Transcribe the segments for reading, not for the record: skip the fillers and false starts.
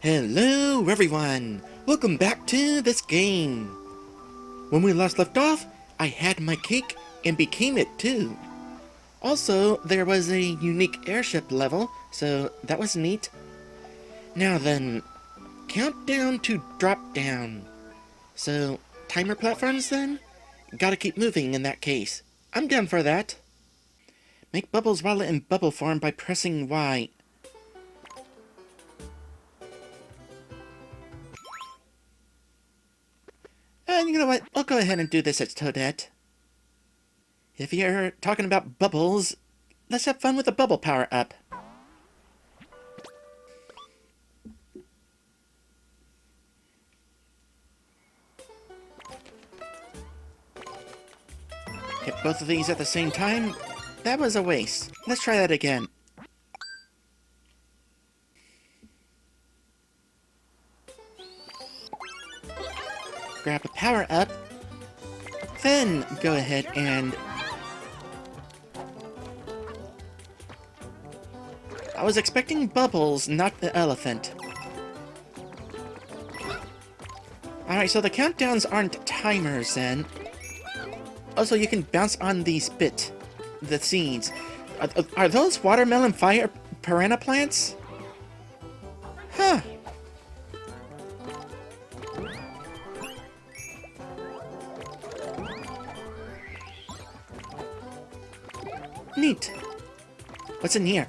Hello everyone! Welcome back to this game! When we last left off, I had my cake and became it too. Also, there was a unique airship level, so that was neat. Now then, countdown to drop down. So, timer platforms then? Gotta keep moving in that case. I'm down for that. Make bubbles while in bubble form by pressing Y. And you know what? I'll go ahead and do this as Toadette. If you're talking about bubbles, let's have fun with the bubble power-up. Hit both of these at the same time? That was a waste. Let's try that again. Grab a power-up, then go ahead and... I was expecting bubbles, not the elephant. Alright, so the countdowns aren't timers then. Also, you can bounce on the seeds. Are those watermelon fire piranha plants? Huh. Neat. What's in here?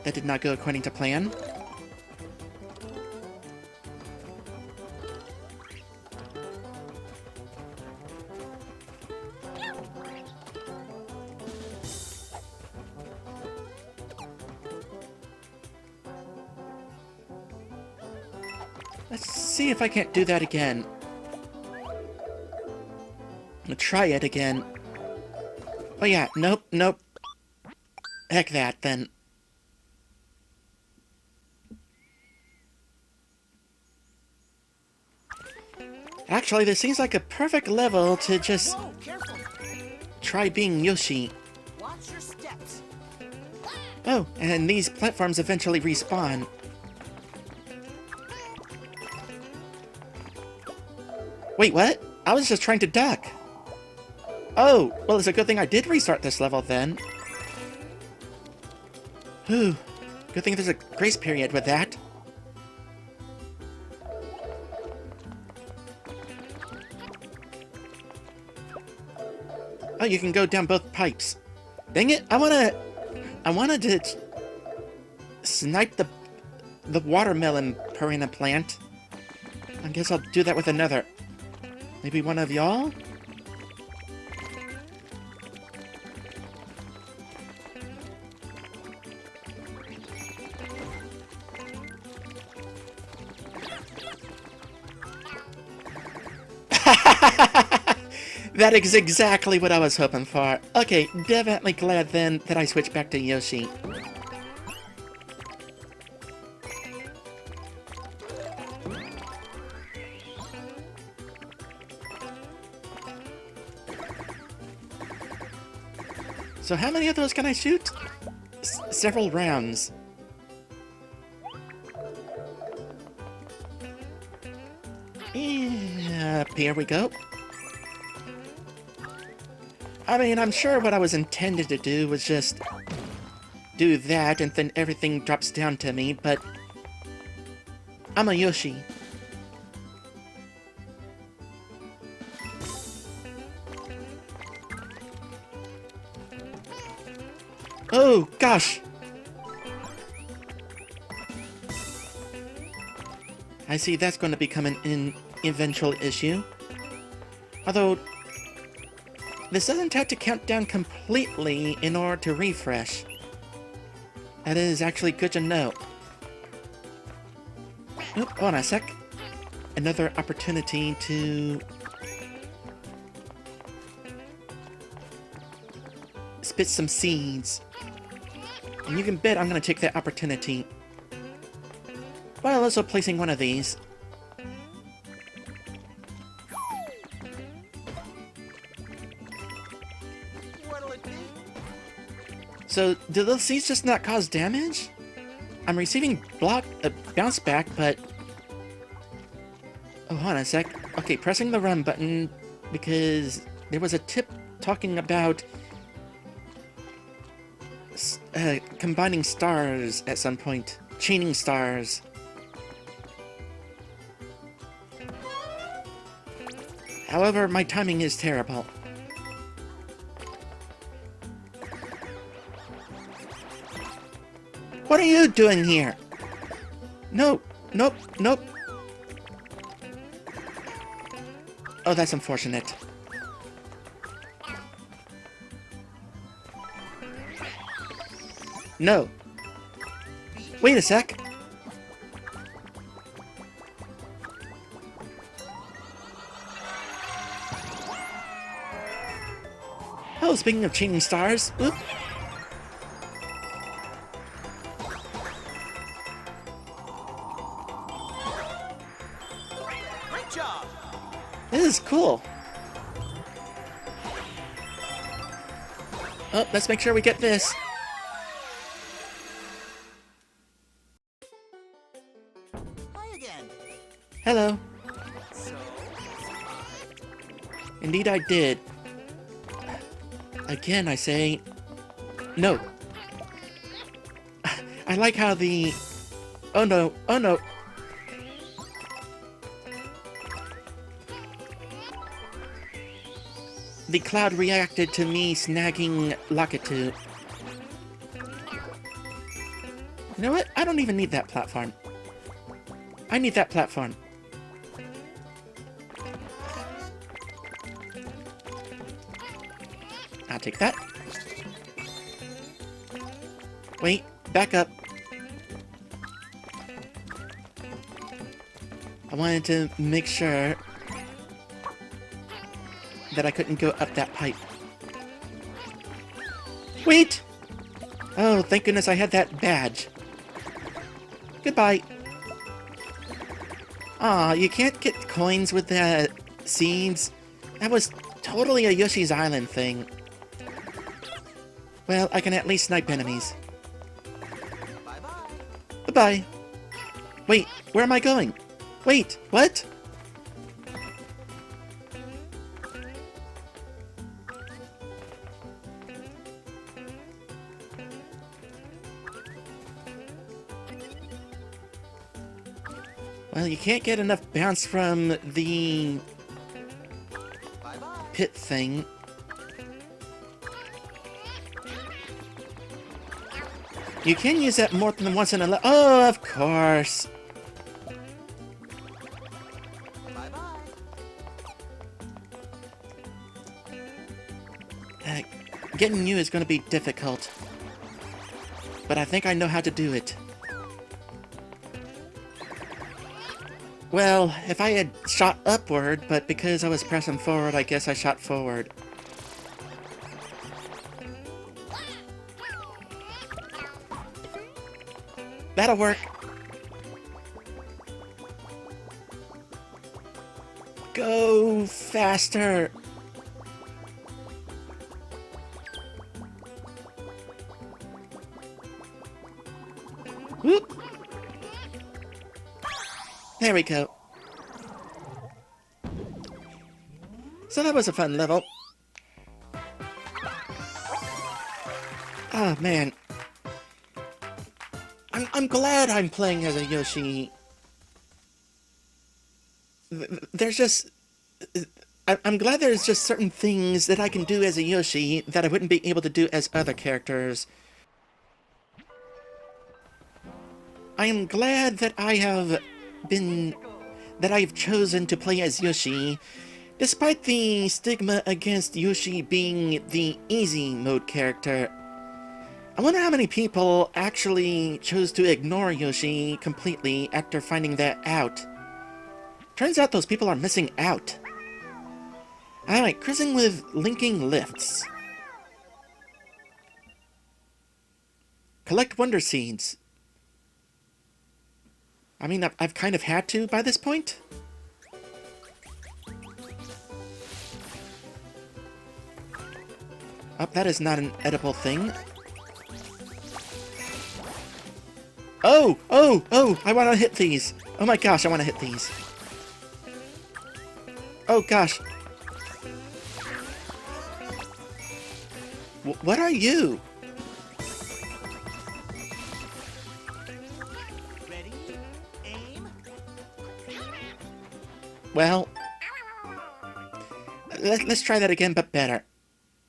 That did not go according to plan. Let's see if I can't do that again. I'll try it again. Oh yeah, nope. Heck that, then. Actually, this seems like a perfect level to just try being Yoshi. Watch your steps. Oh, and these platforms eventually respawn. Wait, what? I was just trying to duck. Oh, well, it's a good thing I did restart this level then. Whew. Good thing there's a grace period with that. Oh, you can go down both pipes. Dang it, I wanted to snipe the watermelon piranha plant. I guess I'll do that with another. Maybe one of y'all? That is exactly what I was hoping for. Okay, definitely glad then that I switched back to Yoshi. So how many of those can I shoot? Several rounds. Yep, here we go. I mean, I'm sure what I was intended to do was just do that and then everything drops down to me, but I'm a Yoshi. Oh, gosh! I see that's going to become an eventual issue. Although, this doesn't have to count down completely in order to refresh. That is actually good to know. Oop, hold on a sec. Another opportunity to spit some seeds. And you can bet I'm going to take that opportunity. While also placing one of these. what'll it be? So, do those seeds just not cause damage? I'm receiving bounce back, but... Oh, hold on a sec. Okay, pressing the run button, because there was a tip talking about combining stars at some point. Chaining stars. However, my timing is terrible. What are you doing here? No, nope, nope. Oh, that's unfortunate. No. Wait a sec. Oh, speaking of chaining stars, oop. Great job! This is cool. Oh, let's make sure we get this. Hi again. Hello. So, Indeed I did. Again, I say... No. I like how the... Oh no, oh no. The cloud reacted to me snagging Lakitu. You know what? I don't even need that platform. I need that platform. I'll take that. Wait, back up. I wanted to make sure that I couldn't go up that pipe. Wait! Oh, thank goodness I had that badge. Goodbye. Aw, you can't get coins with the seeds. That was totally a Yoshi's Island thing. Well, I can at least snipe enemies. bye-bye. Goodbye. Wait, where am I going? Wait, what? Well, you can't get enough bounce from the Bye-bye. pit thing. You can use that more than once in a oh, of course. Bye-bye. Getting you is going to be difficult. But I think I know how to do it. Well, if I had shot upward, but because I was pressing forward, I guess I shot forward. That'll work. Go faster. Whoop. There we go. So that was a fun level. Oh man. I'm glad I'm playing as a Yoshi. There's just... I'm glad there's just certain things that I can do as a Yoshi that I wouldn't be able to do as other characters. I am glad that I've chosen to play as Yoshi, despite the stigma against Yoshi being the easy mode character. I wonder how many people actually chose to ignore Yoshi completely after finding that out. Turns out those people are missing out. Alright, cruising with linking lifts. Collect Wonder Seeds. I mean, I've kind of had to by this point. Oh, that is not an edible thing. Oh! Oh! Oh! I want to hit these! Oh my gosh, I want to hit these. Oh gosh. What are you? Ready? Aim. Well, let's try that again, but better.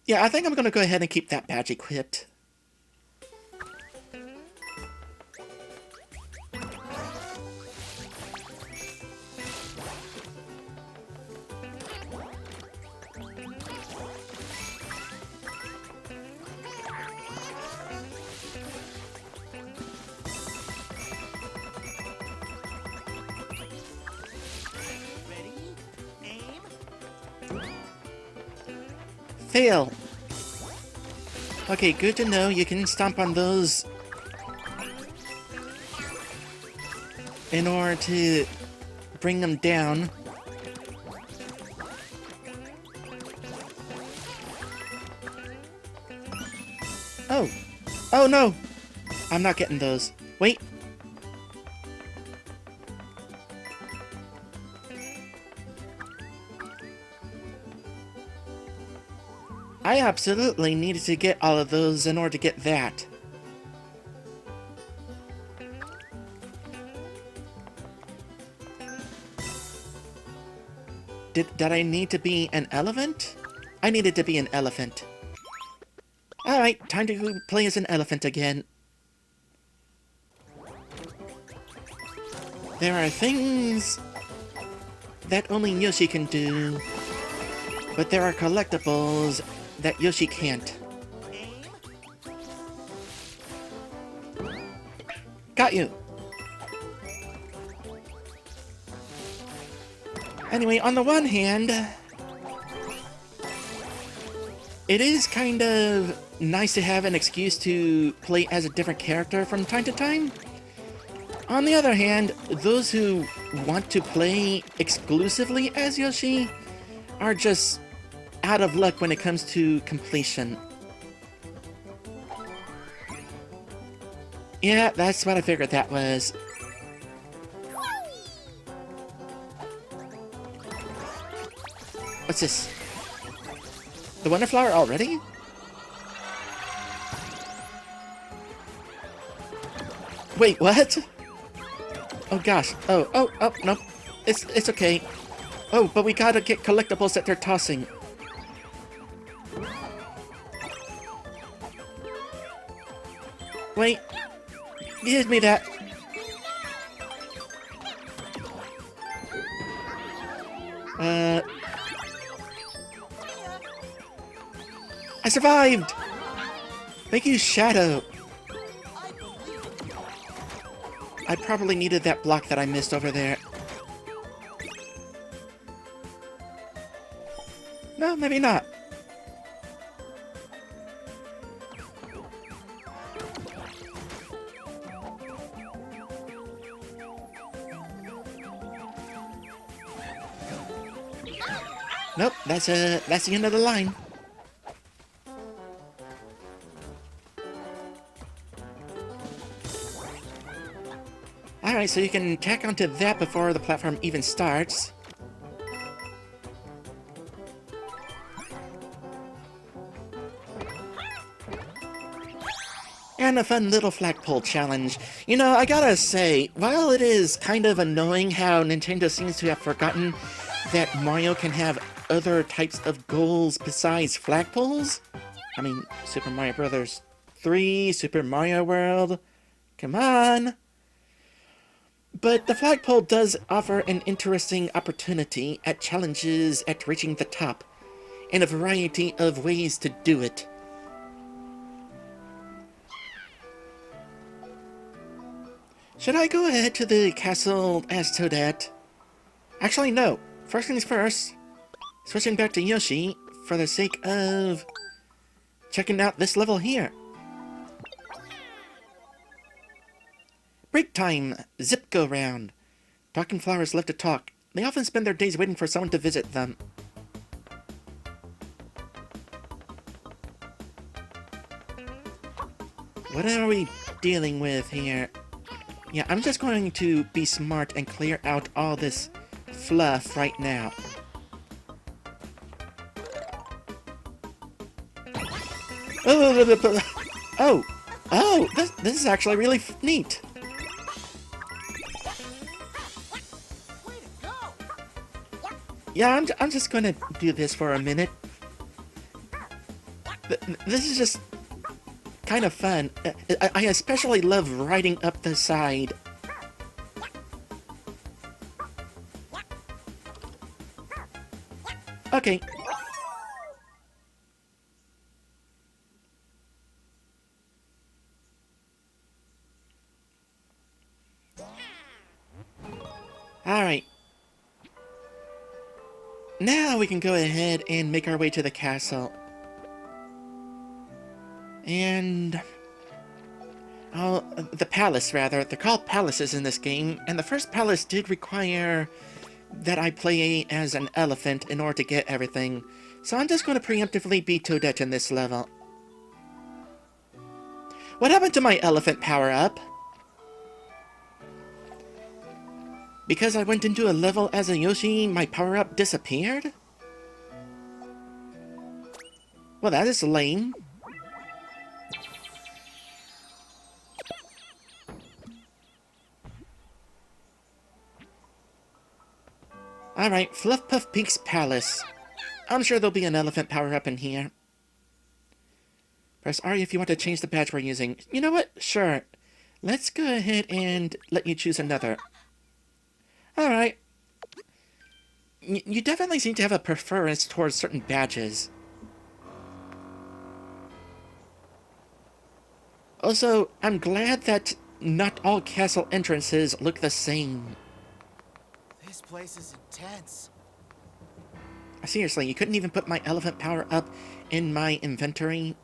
Yeah, I think I'm gonna go ahead and keep that badge equipped. Ready? Aim. Fail! Okay, good to know. You can stomp on those in order to bring them down. Oh! Oh no! I'm not getting those. Wait! I absolutely needed to get all of those in order to get that. Did I need to be an elephant? I needed to be an elephant. Alright, time to play as an elephant again. There are things that only Yoshi can do, but there are collectibles that Yoshi can't. Aim. Got you! Anyway, on the one hand, it is kind of nice to have an excuse to play as a different character from time to time. On the other hand, those who want to play exclusively as Yoshi are just out of luck when it comes to completion. Yeah, that's what I figured that was. What's this? The Wonder Flower already? Wait, what? Oh gosh. Oh, nope. It's okay. Oh, but we gotta get collectibles that they're tossing. Wait. Give me that. I survived! Thank you, Shadow. I probably needed that block that I missed over there. No, maybe not. Nope, that's the end of the line. Alright, so you can tack onto that before the platform even starts. And a fun little flagpole challenge. You know, I gotta say, while it is kind of annoying how Nintendo seems to have forgotten that Mario can have other types of goals besides flagpoles. I mean, Super Mario Bros. 3, Super Mario World. Come on! But the flagpole does offer an interesting opportunity at challenges at reaching the top, and a variety of ways to do it. Should I go ahead to the castle as Toadette? Actually, no. First things first. Switching back to Yoshi for the sake of checking out this level here. Break time! Zip go round. Talking flowers love to talk. They often spend their days waiting for someone to visit them. What are we dealing with here? Yeah, I'm just going to be smart and clear out all this fluff right now. Oh, oh, this is actually really neat. Way to go! Yeah, I'm just gonna do this for a minute. This is just kind of fun. I especially love riding up the side. Okay. Alright. Now we can go ahead and make our way to the castle. And... oh, the palace, rather. They're called palaces in this game, and the first palace did require that I play as an elephant in order to get everything. So I'm just going to preemptively be Toadette in this level. What happened to my elephant power-up? Because I went into a level as a Yoshi, my power-up disappeared? Well, that is lame. Alright, Fluff Puff Pink's palace. I'm sure there'll be an elephant power-up in here. Press R if you want to change the badge we're using. You know what? Sure. Let's go ahead and let you choose another. Alright. You definitely seem to have a preference towards certain badges. Also, I'm glad that not all castle entrances look the same. This place is intense. Seriously, you couldn't even put my elephant power up in my inventory?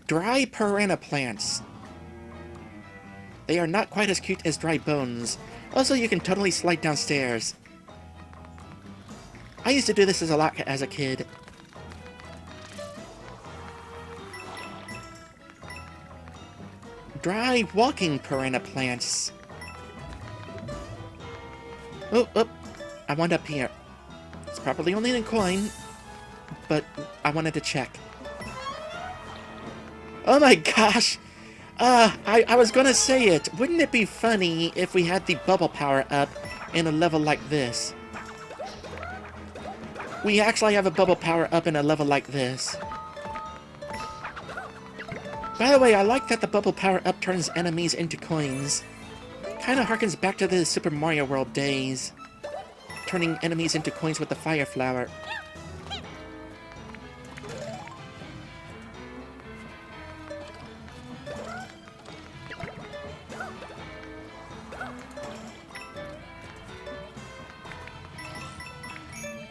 Dry piranha plants. They are not quite as cute as dry bones. Also, you can totally slide downstairs. I used to do this a lot as a kid. Dry walking piranha plants. Oh, I wound up here. It's probably only a coin, but I wanted to check. Oh my gosh! I was gonna say it. Wouldn't it be funny if we had the bubble power up in a level like this? We actually have a bubble power up in a level like this. By the way, I like that the bubble power up turns enemies into coins. Kinda harkens back to the Super Mario World days. Turning enemies into coins with the fire flower.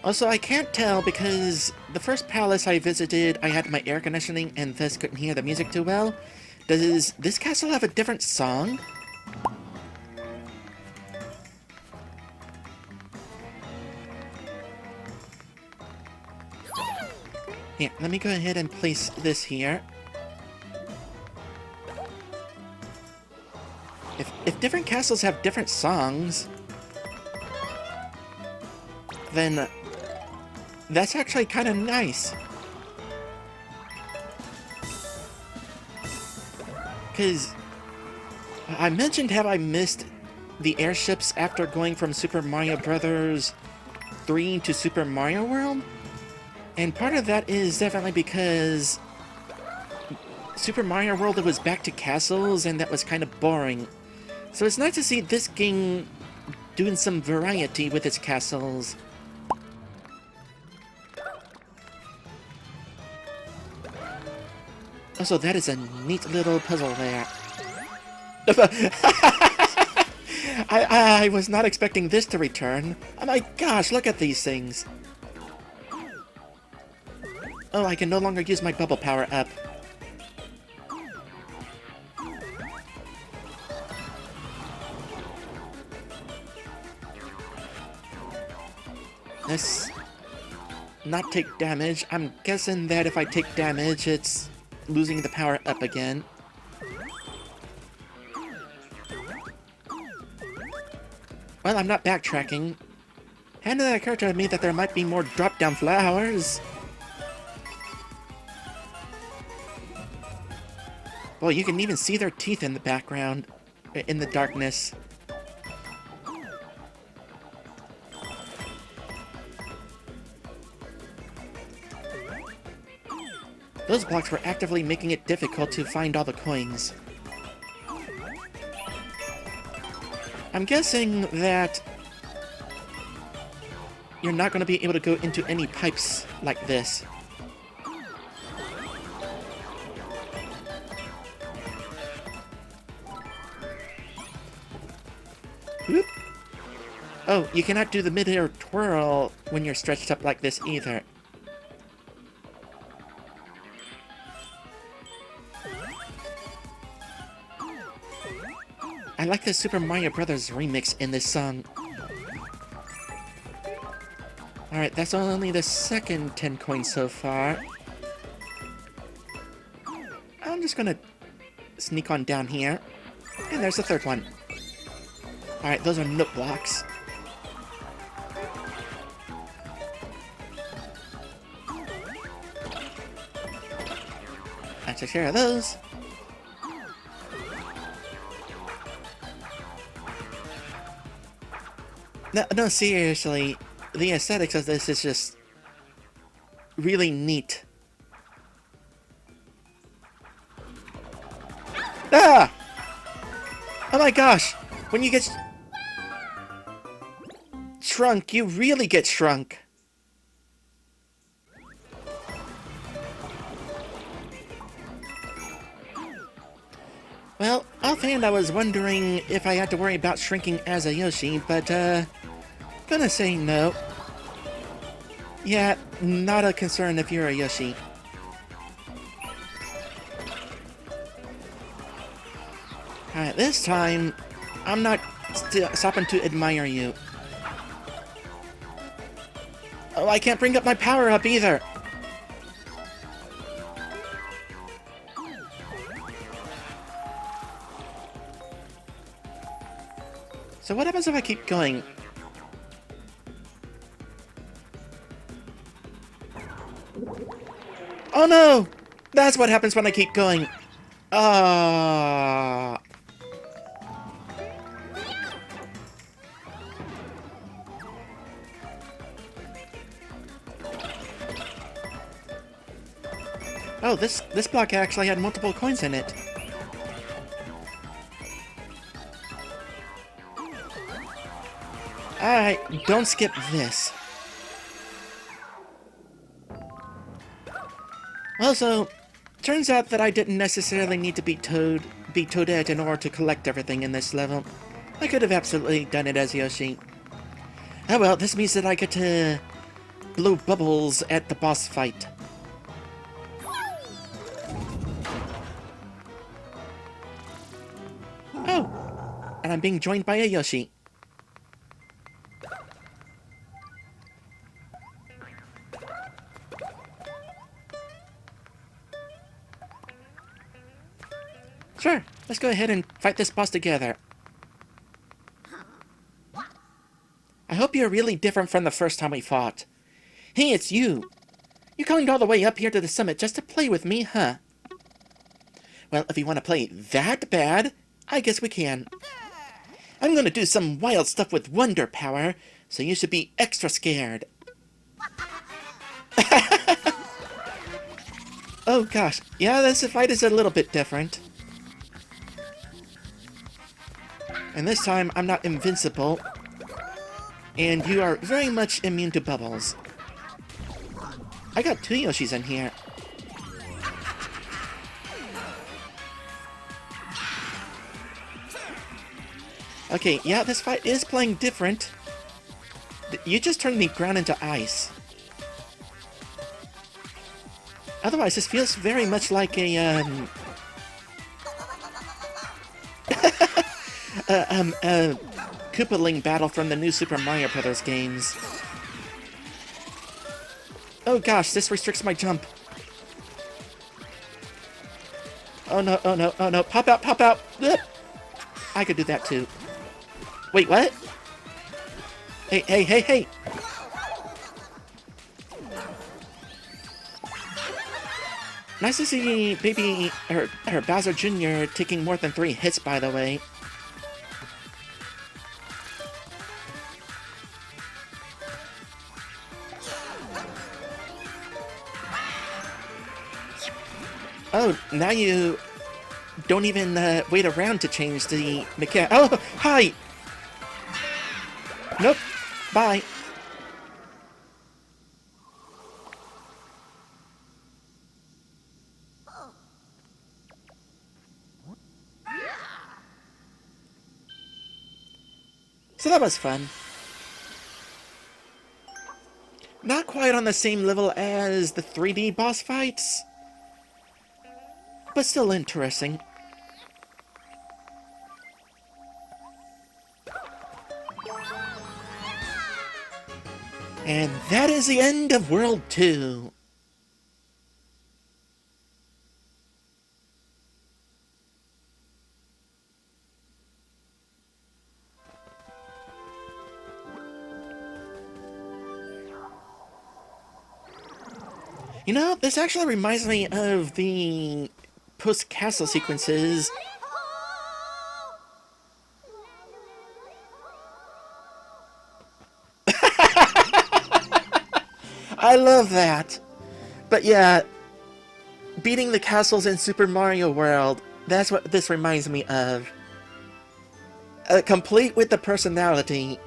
Also, I can't tell because the first palace I visited, I had my air conditioning and thus couldn't hear the music too well. Does this castle have a different song? Yeah, let me go ahead and place this here. If different castles have different songs, then that's actually kind of nice. Because I mentioned how I missed the airships after going from Super Mario Bros. 3 to Super Mario World. And part of that is definitely because Super Mario World was back to castles and that was kind of boring. So it's nice to see this game doing some variety with its castles. Also, that is a neat little puzzle there. I was not expecting this to return. Oh my gosh, look at these things. Oh, I can no longer use my bubble power up. darkness. Not take damage. I'm guessing that if I take damage, it's losing the power up again. Well, I'm not backtracking. Hadn't it occurred to me that there might be more drop-down flowers? Well, you can even see their teeth in the background, in the darkness. Those blocks were actively making it difficult to find all the coins. I'm guessing that you're not going to be able to go into any pipes like this. Whoop. Oh, you cannot do the mid-air twirl when you're stretched up like this either. I like the Super Mario Brothers remix in this song. Alright, that's only the second 10 coins so far. I'm just gonna sneak on down here. And there's the third one. Alright, those are note blocks. I took care of those. No, seriously. The aesthetics of this is just really neat. Ah! Oh my gosh! When you get shrunk, you really get shrunk. Well, offhand I was wondering if I had to worry about shrinking as a Yoshi, but gonna say no. Yeah, not a concern if you're a Yoshi. Alright, this time, I'm not stopping to admire you. Oh, I can't bring up my power up either! So what happens if I keep going? Oh no! That's what happens when I keep going. Ah. Oh, this block actually had multiple coins in it. Alright, don't skip this. Also, turns out that I didn't necessarily need to be Toadette in order to collect everything in this level. I could have absolutely done it as Yoshi. Oh well, this means that I get to blow bubbles at the boss fight. Oh! And I'm being joined by a Yoshi. Sure, let's go ahead and fight this boss together. I hope you're really different from the first time we fought. Hey, it's you! You climbed all the way up here to the summit just to play with me, huh? Well, if you want to play that bad, I guess we can. I'm gonna do some wild stuff with Wonder Power, so you should be extra scared. Oh gosh, yeah, this fight is a little bit different. And this time, I'm not invincible. And you are very much immune to bubbles. I got 2 Yoshis in here. Okay, yeah, this fight is playing different. You just turned the ground into ice. Otherwise, this feels very much like a, Koopaling battle from the new Super Mario Brothers games. Oh gosh, this restricts my jump. Oh no, oh no, oh no. Pop out, pop out. Ugh. I could do that too. Wait, what? Hey, hey, hey, hey. Nice to see baby, or Bowser Jr. taking more than 3 hits, by the way. Oh, now you don't even wait around to change the mechanic. Oh, hi! Nope. Bye. So that was fun. Not quite on the same level as the 3D boss fights, but still interesting. And that is the end of World 2. You know, this actually reminds me of the post-castle sequences. I love that. But yeah, beating the castles in Super Mario World, that's what this reminds me of. Complete with the personality.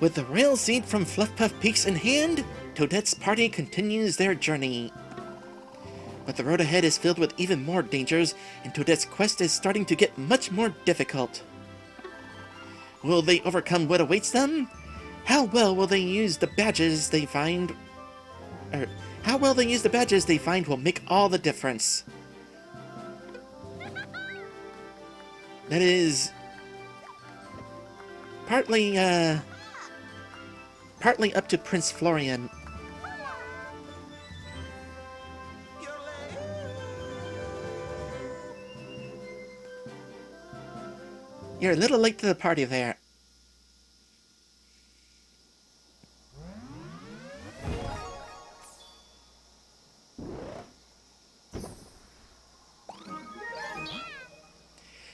With the rail seed from Fluffpuff Peaks in hand, Toadette's party continues their journey. But the road ahead is filled with even more dangers, and Toadette's quest is starting to get much more difficult. Will they overcome what awaits them? How well will they use the badges they find? How well they use the badges they find will make all the difference. That is partly up to Prince Florian. You're a little late to the party there.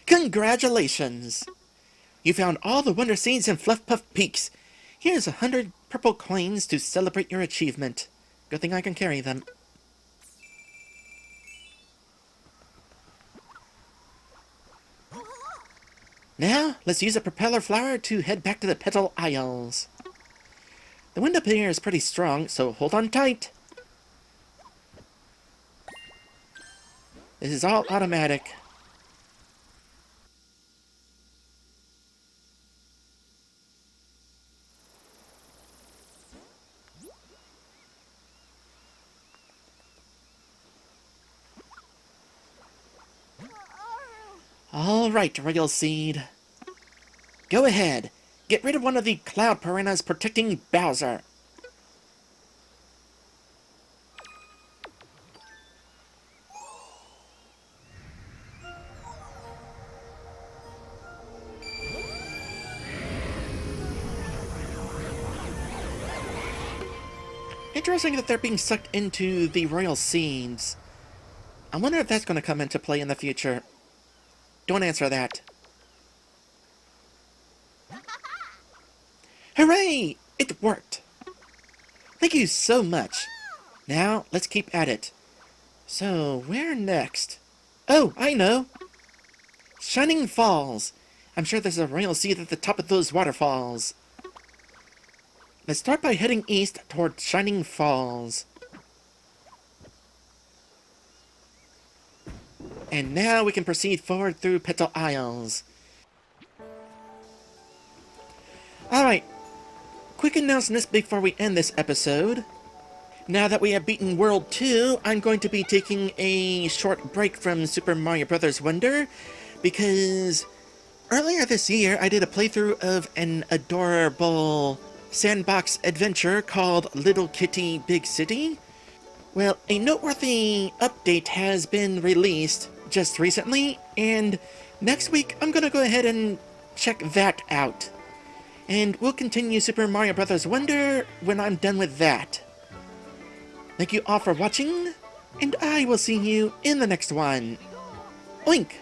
Congratulations! You found all the Wonder Seeds in Fluffpuff Peaks. Here's 100 purple coins to celebrate your achievement. Good thing I can carry them. Now, let's use a propeller flower to head back to the Petal Isles. The wind up here is pretty strong, so hold on tight. This is all automatic. Alright, Royal Seed. Go ahead. Get rid of one of the cloud piranhas protecting Bowser. Interesting that they're being sucked into the Royal Seeds. I wonder if that's going to come into play in the future. Don't answer that. Hooray! It worked! Thank you so much. Now, let's keep at it. So, where next? Oh, I know! Shining Falls! I'm sure there's a Royal Seed at the top of those waterfalls. Let's start by heading east toward Shining Falls. And now we can proceed forward through Petal Isles. Alright, quick announcements before we end this episode. Now that we have beaten World 2, I'm going to be taking a short break from Super Mario Bros. Wonder, because earlier this year I did a playthrough of an adorable sandbox adventure called Little Kitty Big City. Well, a noteworthy update has been released just recently, and next week I'm gonna go ahead and check that out. And we'll continue Super Mario Bros. Wonder when I'm done with that. Thank you all for watching, and I will see you in the next one. Oink!